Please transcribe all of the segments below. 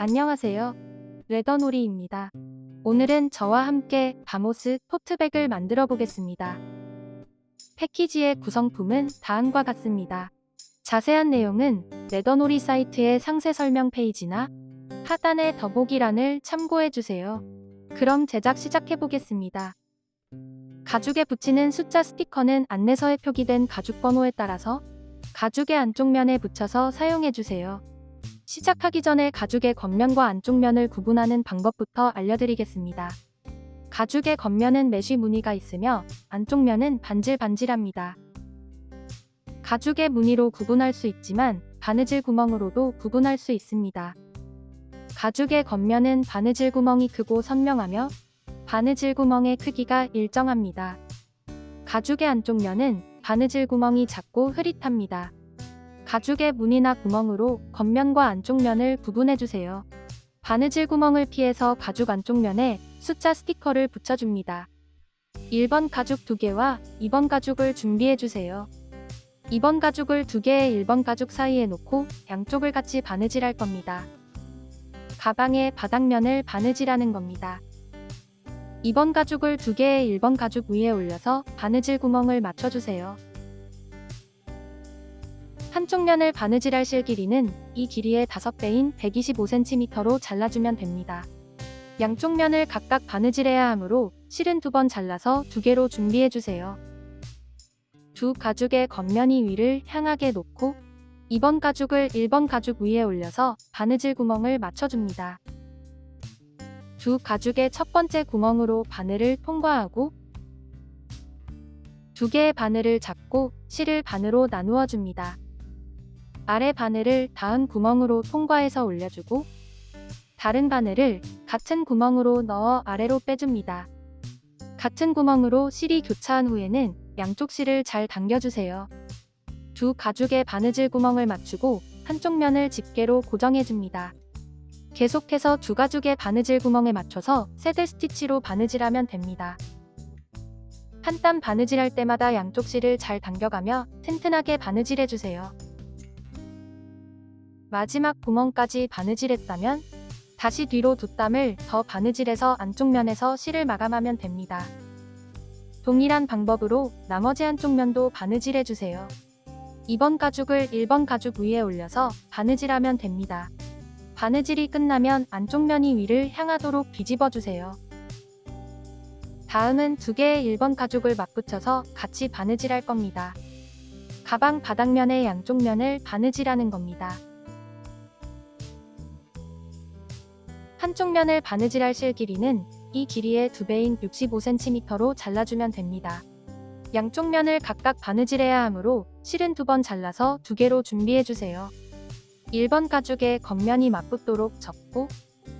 안녕하세요. 레더놀이입니다. 오늘은 저와 함께 바모스 토트백을 만들어 보겠습니다. 패키지의 구성품은 다음과 같습니다. 자세한 내용은 레더놀이 사이트의 상세 설명 페이지나 하단의 더보기란을 참고해 주세요. 그럼 제작 시작해 보겠습니다. 가죽에 붙이는 숫자 스티커는 안내서에 표기된 가죽 번호에 따라서 가죽의 안쪽 면에 붙여서 사용해 주세요. 시작하기 전에 가죽의 겉면과 안쪽 면을 구분하는 방법부터 알려드리겠습니다. 가죽의 겉면은 메쉬 무늬가 있으며 안쪽 면은 반질반질합니다. 가죽의 무늬로 구분할 수 있지만 바느질 구멍으로도 구분할 수 있습니다. 가죽의 겉면은 바느질 구멍이 크고 선명하며 바느질 구멍의 크기가 일정합니다. 가죽의 안쪽 면은 바느질 구멍이 작고 흐릿합니다. 가죽의 무늬나 구멍으로 겉면과 안쪽 면을 구분해주세요. 바느질 구멍을 피해서 가죽 안쪽 면에 숫자 스티커를 붙여줍니다. 1번 가죽 2개와 2번 가죽을 준비해주세요. 2번 가죽을 2개의 1번 가죽 사이에 놓고 양쪽을 같이 바느질할 겁니다. 가방의 바닥면을 바느질하는 겁니다. 2번 가죽을 2개의 1번 가죽 위에 올려서 바느질 구멍을 맞춰주세요. 한쪽 면을 바느질할 실 길이는 이 길이의 5배인 125cm로 잘라주면 됩니다. 양쪽 면을 각각 바느질해야 하므로 실은 2번 잘라서 2개로 준비해주세요. 두 가죽의 겉면이 위를 향하게 놓고 2번 가죽을 1번 가죽 위에 올려서 바느질 구멍을 맞춰줍니다. 두 가죽의 첫 번째 구멍으로 바늘을 통과하고 2개의 바늘을 잡고 실을 반으로 나누어 줍니다. 아래 바늘을 다음 구멍으로 통과해서 올려주고 다른 바늘을 같은 구멍으로 넣어 아래로 빼줍니다. 같은 구멍으로 실이 교차한 후에는 양쪽 실을 잘 당겨주세요. 두 가죽의 바느질 구멍을 맞추고 한쪽 면을 집게로 고정해줍니다. 계속해서 두 가죽의 바느질 구멍에 맞춰서 새들 스티치로 바느질하면 됩니다. 한 땀 바느질할 때마다 양쪽 실을 잘 당겨가며 튼튼하게 바느질해주세요. 마지막 구멍까지 바느질했다면 다시 뒤로 2땀을 더 바느질해서 안쪽 면에서 실을 마감하면 됩니다. 동일한 방법으로 나머지 한쪽 면도 바느질해주세요. 2번 가죽을 1번 가죽 위에 올려서 바느질하면 됩니다. 바느질이 끝나면 안쪽 면이 위를 향하도록 뒤집어주세요. 다음은 2개의 1번 가죽을 맞붙여서 같이 바느질할 겁니다. 가방 바닥면의 양쪽 면을 바느질하는 겁니다. 한쪽 면을 바느질할 실 길이는 이 길이의 2배인 65cm로 잘라주면 됩니다. 양쪽 면을 각각 바느질해야 하므로 실은 2번 잘라서 2개로 준비해주세요. 1번 가죽의 겉면이 맞붙도록 접고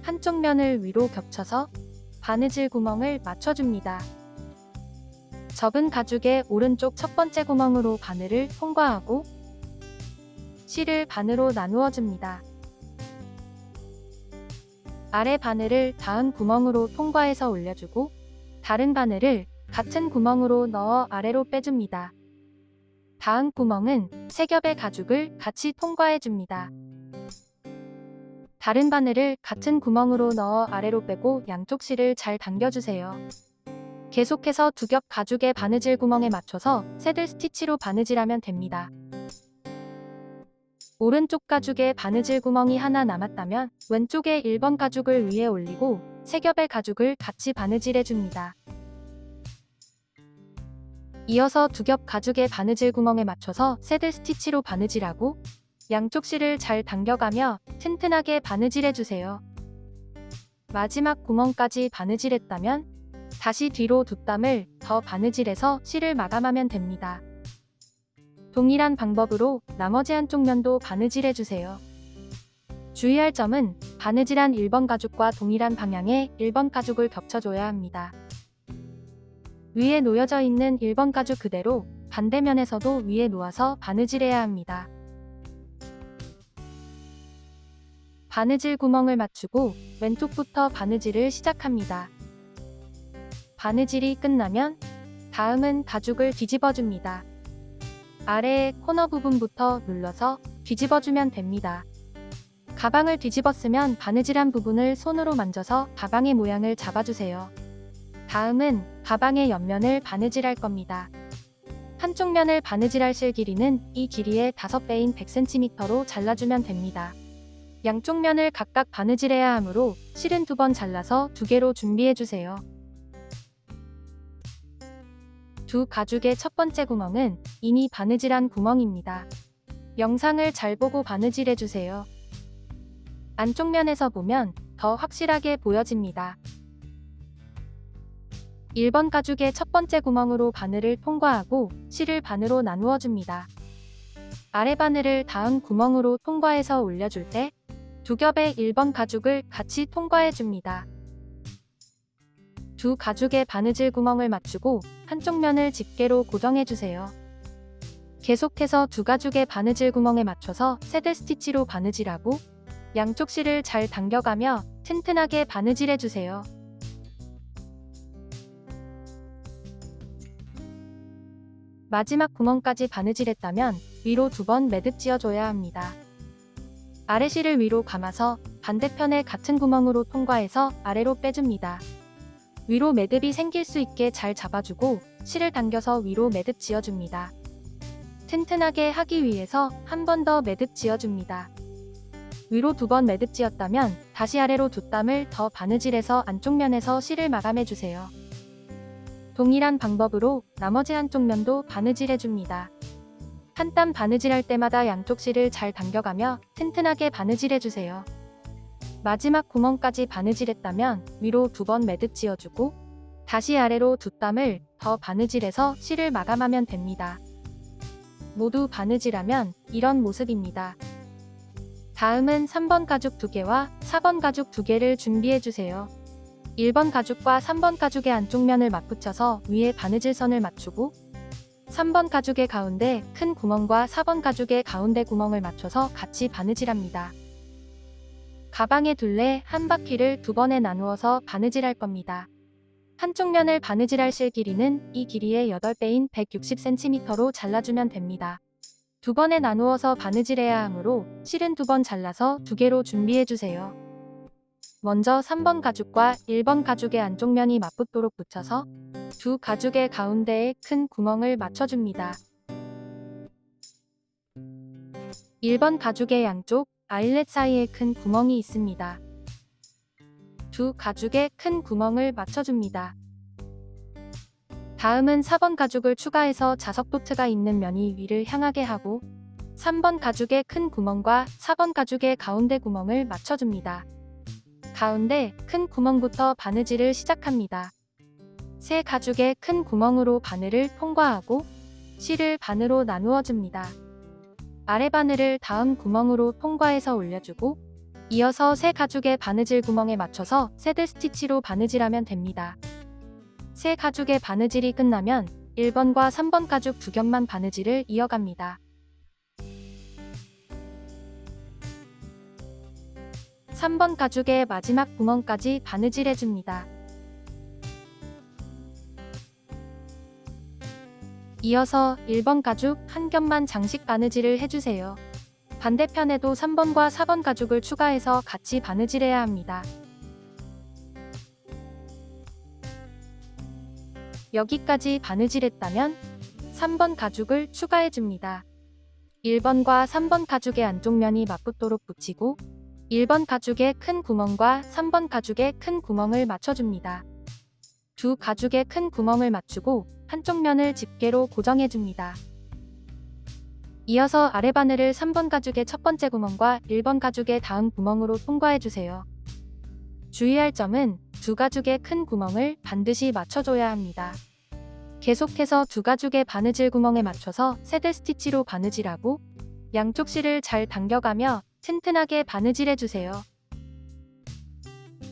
한쪽 면을 위로 겹쳐서 바느질 구멍을 맞춰줍니다. 접은 가죽의 오른쪽 첫 번째 구멍으로 바늘을 통과하고 실을 반으로 나누어 줍니다. 아래 바늘을 다음 구멍으로 통과해서 올려주고 다른 바늘을 같은 구멍으로 넣어 아래로 빼줍니다. 다음 구멍은 3겹의 가죽을 같이 통과해줍니다. 다른 바늘을 같은 구멍으로 넣어 아래로 빼고 양쪽 실을 잘 당겨주세요. 계속해서 2겹 가죽의 바느질 구멍에 맞춰서 새들 스티치로 바느질하면 됩니다. 오른쪽 가죽에 바느질 구멍이 하나 남았다면 왼쪽에 1번 가죽을 위에 올리고 3겹의 가죽을 같이 바느질해줍니다. 이어서 2겹 가죽의 바느질 구멍에 맞춰서 새들 스티치로 바느질하고 양쪽 실을 잘 당겨가며 튼튼하게 바느질해주세요. 마지막 구멍까지 바느질했다면 다시 뒤로 2땀을 더 바느질해서 실을 마감하면 됩니다. 동일한 방법으로 나머지 한쪽 면도 바느질해주세요. 주의할 점은 바느질한 1번 가죽과 동일한 방향의 1번 가죽을 겹쳐줘야 합니다. 위에 놓여져 있는 1번 가죽 그대로 반대면에서도 위에 놓아서 바느질해야 합니다. 바느질 구멍을 맞추고 왼쪽부터 바느질을 시작합니다. 바느질이 끝나면 다음은 가죽을 뒤집어줍니다. 아래의 코너 부분부터 눌러서 뒤집어주면 됩니다. 가방을 뒤집었으면 바느질한 부분을 손으로 만져서 가방의 모양을 잡아주세요. 다음은 가방의 옆면을 바느질할 겁니다. 한쪽 면을 바느질할 실 길이는 이 길이의 5배인 100cm로 잘라주면 됩니다. 양쪽 면을 각각 바느질해야 하므로 실은 2번 잘라서 2개로 준비해주세요. 두 가죽의 첫 번째 구멍은 이미 바느질한 구멍입니다. 영상을 잘 보고 바느질해주세요. 안쪽 면에서 보면 더 확실하게 보여집니다. 1번 가죽의 첫 번째 구멍으로 바늘을 통과하고 실을 반으로 나누어 줍니다. 아래 바늘을 다음 구멍으로 통과해서 올려줄 때 두 겹의 1번 가죽을 같이 통과해 줍니다. 두 가죽의 바느질 구멍을 맞추고 한쪽 면을 집게로 고정해 주세요. 계속해서 두 가죽의 바느질 구멍에 맞춰서 새들 스티치로 바느질하고 양쪽 실을 잘 당겨가며 튼튼하게 바느질해 주세요. 마지막 구멍까지 바느질했다면 위로 2번 매듭 지어줘야 합니다. 아래 실을 위로 감아서 반대편에 같은 구멍으로 통과해서 아래로 빼줍니다. 위로 매듭이 생길 수 있게 잘 잡아주고 실을 당겨서 위로 매듭 지어줍니다. 튼튼하게 하기 위해서 한 번 더 매듭 지어줍니다. 위로 2번 매듭 지었다면 다시 아래로 2땀을 더 바느질해서 안쪽 면에서 실을 마감해주세요. 동일한 방법으로 나머지 한쪽 면도 바느질해줍니다. 한 땀 바느질할 때마다 양쪽 실을 잘 당겨가며 튼튼하게 바느질해주세요. 마지막 구멍까지 바느질했다면 위로 2번 매듭 지어주고 다시 아래로 2땀을 더 바느질해서 실을 마감하면 됩니다. 모두 바느질하면 이런 모습입니다. 다음은 3번 가죽 2개와 4번 가죽 2개를 준비해주세요. 1번 가죽과 3번 가죽의 안쪽 면을 맞붙여서 위에 바느질 선을 맞추고 3번 가죽의 가운데 큰 구멍과 4번 가죽의 가운데 구멍을 맞춰서 같이 바느질합니다. 가방의 둘레 한 바퀴를 2번에 나누어서 바느질할 겁니다. 한쪽 면을 바느질할 실 길이는 이 길이의 8배인 160cm로 잘라주면 됩니다. 2번에 나누어서 바느질해야 하므로 실은 2번 잘라서 2개로 준비해주세요. 먼저 3번 가죽과 1번 가죽의 안쪽 면이 맞붙도록 붙여서 두 가죽의 가운데에 큰 구멍을 맞춰줍니다. 1번 가죽의 양쪽 아일렛 사이에 큰 구멍이 있습니다. 두 가죽에 큰 구멍을 맞춰줍니다. 다음은 4번 가죽을 추가해서 자석 도트가 있는 면이 위를 향하게 하고 3번 가죽의 큰 구멍과 4번 가죽의 가운데 구멍을 맞춰줍니다. 가운데 큰 구멍부터 바느질을 시작합니다. 세 가죽의 큰 구멍으로 바늘을 통과하고 실을 반으로 나누어 줍니다. 아래 바늘을 다음 구멍으로 통과해서 올려주고 이어서 세 가죽의 바느질 구멍에 맞춰서 새들 스티치로 바느질하면 됩니다. 세 가죽의 바느질이 끝나면 1번과 3번 가죽 2겹만 바느질을 이어갑니다. 3번 가죽의 마지막 구멍까지 바느질해줍니다. 이어서 1번 가죽 한 겹만 장식 바느질을 해주세요. 반대편에도 3번과 4번 가죽을 추가해서 같이 바느질해야 합니다. 여기까지 바느질했다면 3번 가죽을 추가해줍니다. 1번과 3번 가죽의 안쪽 면이 맞붙도록 붙이고 1번 가죽의 큰 구멍과 3번 가죽의 큰 구멍을 맞춰줍니다. 두 가죽의 큰 구멍을 맞추고 한쪽 면을 집게로 고정해줍니다. 이어서 아래 바늘을 3번 가죽의 첫 번째 구멍과 1번 가죽의 다음 구멍으로 통과해주세요. 주의할 점은 두 가죽의 큰 구멍을 반드시 맞춰줘야 합니다. 계속해서 두 가죽의 바느질 구멍에 맞춰서 새들 스티치로 바느질하고 양쪽 실을 잘 당겨가며 튼튼하게 바느질해주세요.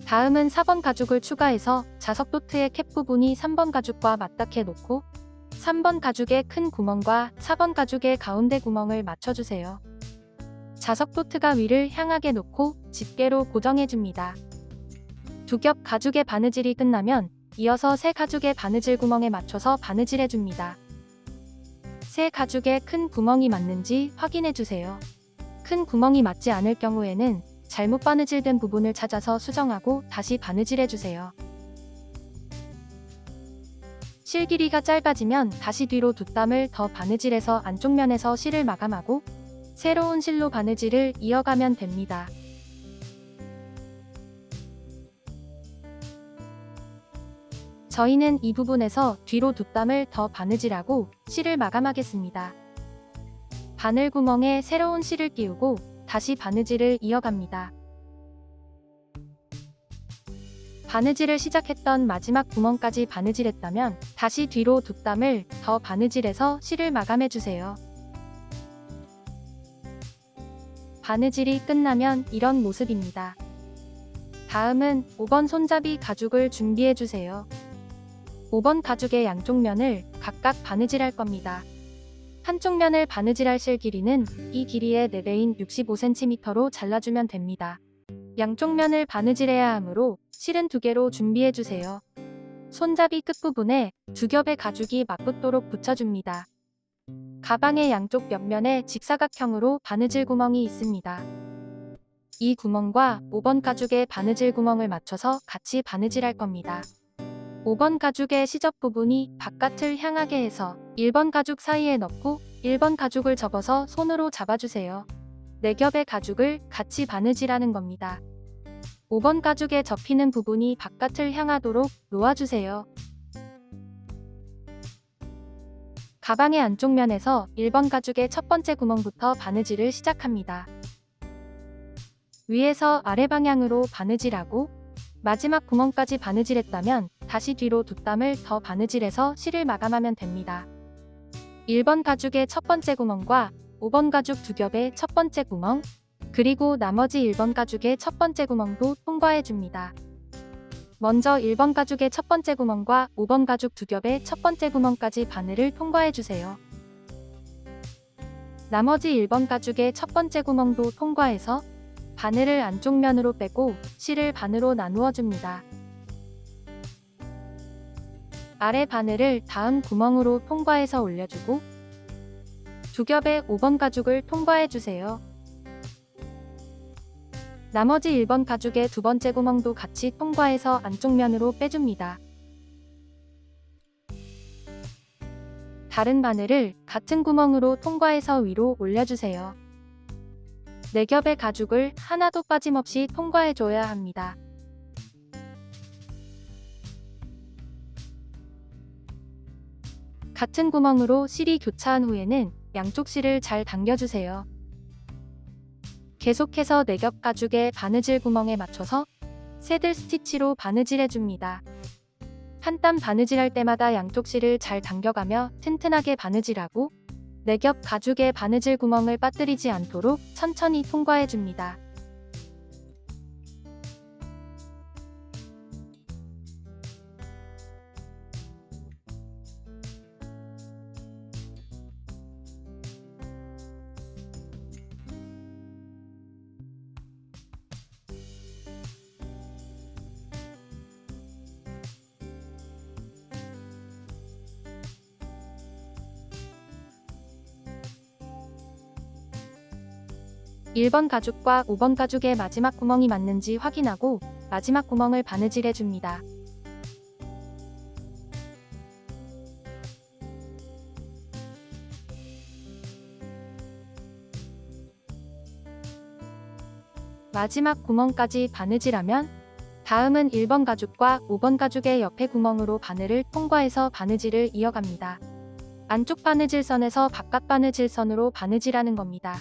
다음은 4번 가죽을 추가해서 자석 도트의 캡 부분이 3번 가죽과 맞닿게 놓고 3번 가죽의 큰 구멍과 4번 가죽의 가운데 구멍을 맞춰주세요. 자석 도트가 위를 향하게 놓고 집게로 고정해줍니다. 두 겹 가죽의 바느질이 끝나면 이어서 세 가죽의 바느질 구멍에 맞춰서 바느질해줍니다. 세 가죽의 큰 구멍이 맞는지 확인해주세요. 큰 구멍이 맞지 않을 경우에는 잘못 바느질된 부분을 찾아서 수정하고 다시 바느질해주세요. 실 길이가 짧아지면 다시 뒤로 뒷담을 더 바느질해서 안쪽 면에서 실을 마감하고 새로운 실로 바느질을 이어가면 됩니다. 저희는 이 부분에서 뒤로 뒷담을 더 바느질하고 실을 마감하겠습니다. 바늘 구멍에 새로운 실을 끼우고 다시 바느질을 이어갑니다. 바느질을 시작했던 마지막 구멍까지 바느질했다면 다시 뒤로 뒷담을 더 바느질해서 실을 마감해주세요. 바느질이 끝나면 이런 모습입니다. 다음은 5번 손잡이 가죽을 준비해주세요. 5번 가죽의 양쪽 면을 각각 바느질할 겁니다. 한쪽 면을 바느질할 실 길이는 이 길이의 4배인 65cm로 잘라주면 됩니다. 양쪽 면을 바느질해야 하므로 실은 2개로 준비해주세요. 손잡이 끝부분에 2겹의 가죽이 맞붙도록 붙여줍니다. 가방의 양쪽 옆면에 직사각형으로 바느질 구멍이 있습니다. 이 구멍과 5번 가죽의 바느질 구멍을 맞춰서 같이 바느질할 겁니다. 5번 가죽의 시접 부분이 바깥을 향하게 해서 1번 가죽 사이에 넣고 1번 가죽을 접어서 손으로 잡아주세요. 4겹의 가죽을 같이 바느질하는 겁니다. 5번 가죽에 접히는 부분이 바깥을 향하도록 놓아주세요. 가방의 안쪽 면에서 1번 가죽의 첫 번째 구멍부터 바느질을 시작합니다. 위에서 아래 방향으로 바느질하고 마지막 구멍까지 바느질했다면 다시 뒤로 뒷담을 더 바느질해서 실을 마감하면 됩니다. 1번 가죽의 첫 번째 구멍과 5번 가죽 2겹의 첫 번째 구멍, 그리고 나머지 1번 가죽의 첫 번째 구멍도 통과해줍니다. 먼저 1번 가죽의 첫 번째 구멍과 5번 가죽 2겹의 첫 번째 구멍까지 바늘을 통과해주세요. 나머지 1번 가죽의 첫 번째 구멍도 통과해서 바늘을 안쪽 면으로 빼고 실을 반으로 나누어 줍니다. 아래 바늘을 다음 구멍으로 통과해서 올려주고 2겹의 5번 가죽을 통과해주세요. 나머지 1번 가죽의 2번째 구멍도 같이 통과해서 안쪽 면으로 빼줍니다. 다른 바늘을 같은 구멍으로 통과해서 위로 올려주세요. 4겹의 가죽을 하나도 빠짐없이 통과해줘야 합니다. 같은 구멍으로 실이 교차한 후에는 양쪽 실을 잘 당겨주세요. 계속해서 4겹 가죽의 바느질 구멍에 맞춰서 새들 스티치로 바느질해줍니다. 한 땀 바느질할 때마다 양쪽 실을 잘 당겨가며 튼튼하게 바느질하고 4겹 가죽의 바느질 구멍을 빠뜨리지 않도록 천천히 통과해줍니다. (1번) 가죽과 (5번) 가죽의 마지막 구멍이 맞는지 확인하고 마지막 구멍을 바느질해줍니다. 마지막 구멍까지 바느질하면 다음은 1번 가죽과 5번 가죽의 옆에 구멍으로 바늘을 통과해서 바느질을 이어갑니다. 안쪽 바느질선에서 바깥 바느질선으로 바느질하는 겁니다.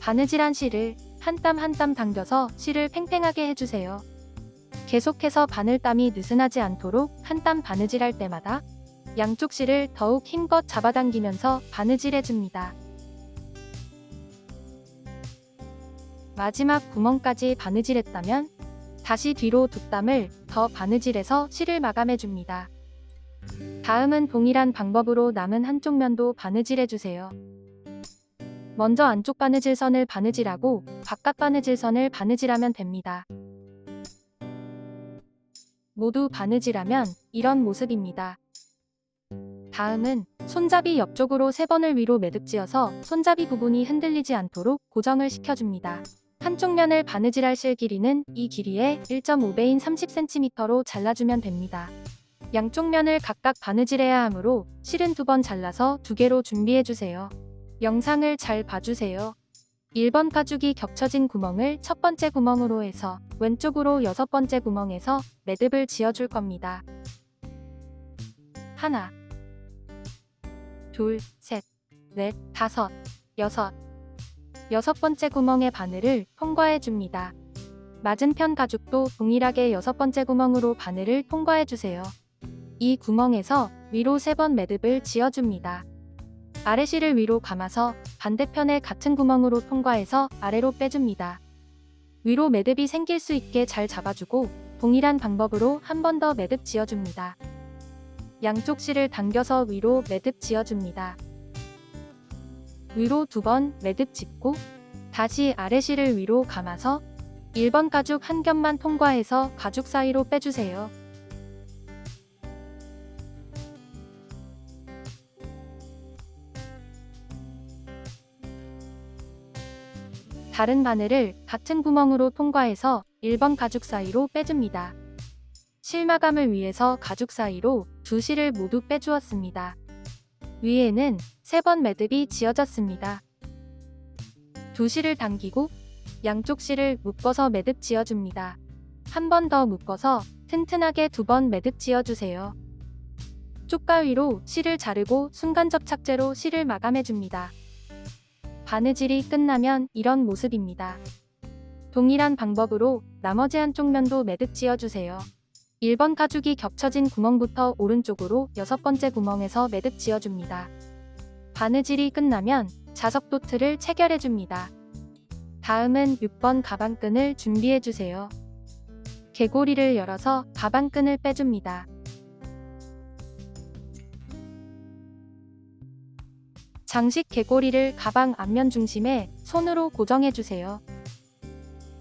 바느질한 실을 한 땀 한 땀 당겨서 실을 팽팽하게 해주세요. 계속해서 바늘땀이 느슨하지 않도록 한 땀 바느질할 때마다 양쪽 실을 더욱 힘껏 잡아당기면서 바느질해줍니다. 마지막 구멍까지 바느질했다면 다시 뒤로 뒷땀을 더 바느질해서 실을 마감해줍니다. 다음은 동일한 방법으로 남은 한쪽 면도 바느질해주세요. 먼저 안쪽 바느질선을 바느질하고 바깥 바느질선을 바느질하면 됩니다. 모두 바느질하면 이런 모습입니다. 다음은 손잡이 옆쪽으로 3번을 위로 매듭지어서 손잡이 부분이 흔들리지 않도록 고정을 시켜줍니다. 한쪽 면을 바느질할 실 길이는 이 길이의 1.5배인 30cm로 잘라주면 됩니다. 양쪽 면을 각각 바느질해야 하므로 실은 2번 잘라서 2개로 준비해주세요. 영상을 잘 봐주세요. 1번 가죽이 겹쳐진 구멍을 첫 번째 구멍으로 해서 왼쪽으로 6번째 구멍에서 매듭을 지어줄 겁니다. 하나, 둘, 셋, 넷, 다섯, 여섯. 6번째 구멍의 바늘을 통과해줍니다. 맞은편 가죽도 동일하게 6번째 구멍으로 바늘을 통과해주세요. 이 구멍에서 위로 3번 매듭을 지어줍니다. 아래실을 위로 감아서 반대편에 같은 구멍으로 통과해서 아래로 빼줍니다. 위로 매듭이 생길 수 있게 잘 잡아주고 동일한 방법으로 한 번 더 매듭 지어줍니다. 양쪽 실을 당겨서 위로 매듭 지어줍니다. 위로 2번 매듭 짚고 다시 아래실을 위로 감아서 1번 가죽 한 겹만 통과해서 가죽 사이로 빼주세요. 다른 바늘을 같은 구멍으로 통과해서 1번 가죽 사이로 빼줍니다. 실마감을 위해서 가죽 사이로 2실을 모두 빼주었습니다. 위에는 3번 매듭이 지어졌습니다. 2실을 당기고 양쪽 실을 묶어서 매듭 지어줍니다. 한 번 더 묶어서 튼튼하게 2번 매듭 지어주세요. 쪽가위로 실을 자르고 순간 접착제로 실을 마감해줍니다. 바느질이 끝나면 이런 모습입니다. 동일한 방법으로 나머지 한쪽 면도 매듭 지어주세요. 1번 가죽이 겹쳐진 구멍부터 오른쪽으로 6번째 구멍에서 매듭 지어줍니다. 바느질이 끝나면 자석 도트를 체결해줍니다. 다음은 6번 가방끈을 준비해주세요. 개고리를 열어서 가방끈을 빼줍니다. 장식 개고리를 가방 앞면 중심에 손으로 고정해주세요.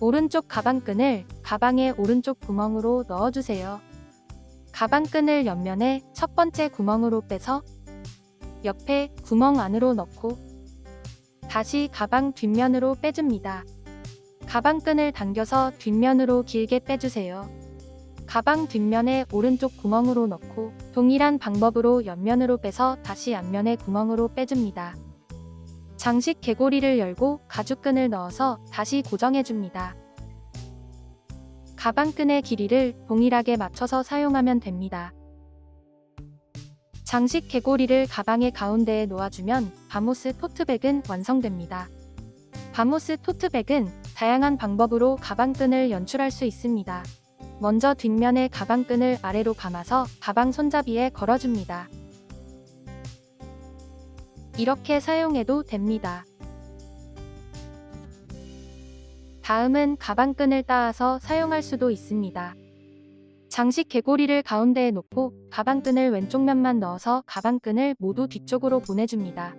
오른쪽 가방끈을 가방의 오른쪽 구멍으로 넣어주세요. 가방끈을 옆면에 첫 번째 구멍으로 빼서 옆에 구멍 안으로 넣고 다시 가방 뒷면으로 빼줍니다. 가방끈을 당겨서 뒷면으로 길게 빼주세요. 가방 뒷면에 오른쪽 구멍으로 넣고 동일한 방법으로 옆면으로 빼서 다시 앞면에 구멍으로 빼줍니다. 장식 개고리를 열고 가죽끈을 넣어서 다시 고정해줍니다. 가방끈의 길이를 동일하게 맞춰서 사용하면 됩니다. 장식 개고리를 가방의 가운데에 놓아주면 바모스 토트백은 완성됩니다. 바모스 토트백은 다양한 방법으로 가방끈을 연출할 수 있습니다. 먼저 뒷면에 가방끈을 아래로 감아서 가방 손잡이에 걸어줍니다. 이렇게 사용해도 됩니다. 다음은 가방끈을 따아서 사용할 수도 있습니다. 장식 개고리를 가운데에 놓고 가방끈을 왼쪽 면만 넣어서 가방끈을 모두 뒤쪽으로 보내줍니다.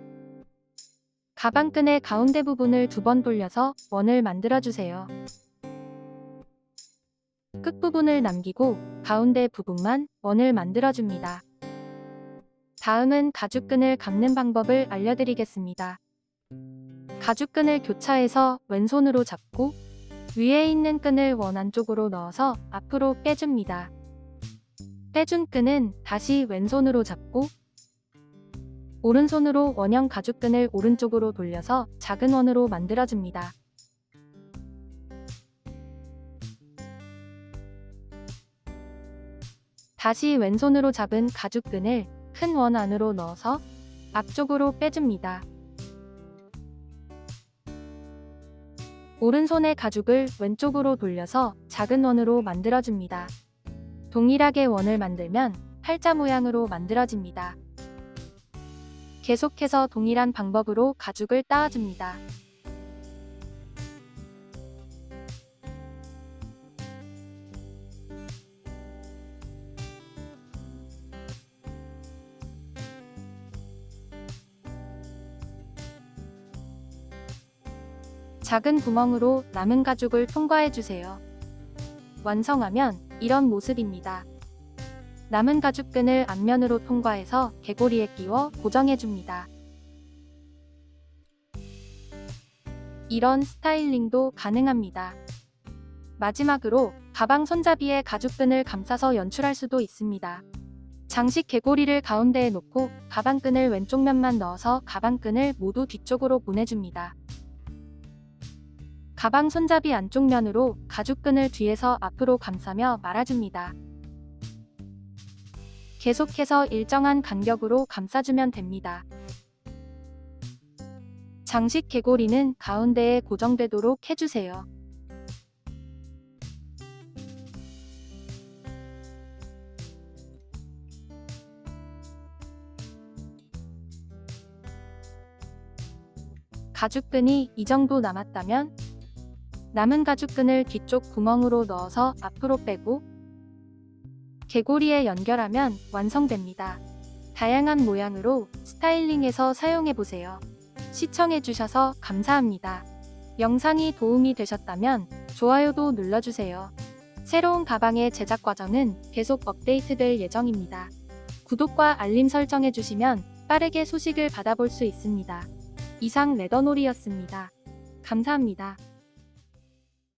가방끈의 가운데 부분을 2번 돌려서 원을 만들어주세요. 끝부분을 남기고 가운데 부분만 원을 만들어줍니다. 다음은 가죽끈을 감는 방법을 알려드리겠습니다. 가죽끈을 교차해서 왼손으로 잡고 위에 있는 끈을 원 안쪽으로 넣어서 앞으로 빼줍니다. 빼준 끈은 다시 왼손으로 잡고 오른손으로 원형 가죽끈을 오른쪽으로 돌려서 작은 원으로 만들어줍니다. 다시 왼손으로 잡은 가죽끈을 큰 원 안으로 넣어서 앞쪽으로 빼줍니다. 오른손의 가죽을 왼쪽으로 돌려서 작은 원으로 만들어줍니다. 동일하게 원을 만들면 팔자 모양으로 만들어집니다. 계속해서 동일한 방법으로 가죽을 따아줍니다. 작은 구멍으로 남은 가죽을 통과해주세요. 완성하면 이런 모습입니다. 남은 가죽끈을 앞면으로 통과해서 개고리에 끼워 고정해줍니다. 이런 스타일링도 가능합니다. 마지막으로 가방 손잡이에 가죽끈을 감싸서 연출할 수도 있습니다. 장식 개고리를 가운데에 놓고 가방끈을 왼쪽 면만 넣어서 가방끈을 모두 뒤쪽으로 보내줍니다. 가방 손잡이 안쪽 면으로 가죽끈을 뒤에서 앞으로 감싸며 말아줍니다. 계속해서 일정한 간격으로 감싸주면 됩니다. 장식 개고리는 가운데에 고정되도록 해주세요. 가죽끈이 이 정도 남았다면 남은 가죽끈을 뒤쪽 구멍으로 넣어서 앞으로 빼고 개고리에 연결하면 완성됩니다. 다양한 모양으로 스타일링해서 사용해보세요. 시청해주셔서 감사합니다. 영상이 도움이 되셨다면 좋아요도 눌러주세요. 새로운 가방의 제작 과정은 계속 업데이트될 예정입니다. 구독과 알림 설정해주시면 빠르게 소식을 받아볼 수 있습니다. 이상 레더놀이였습니다. 감사합니다.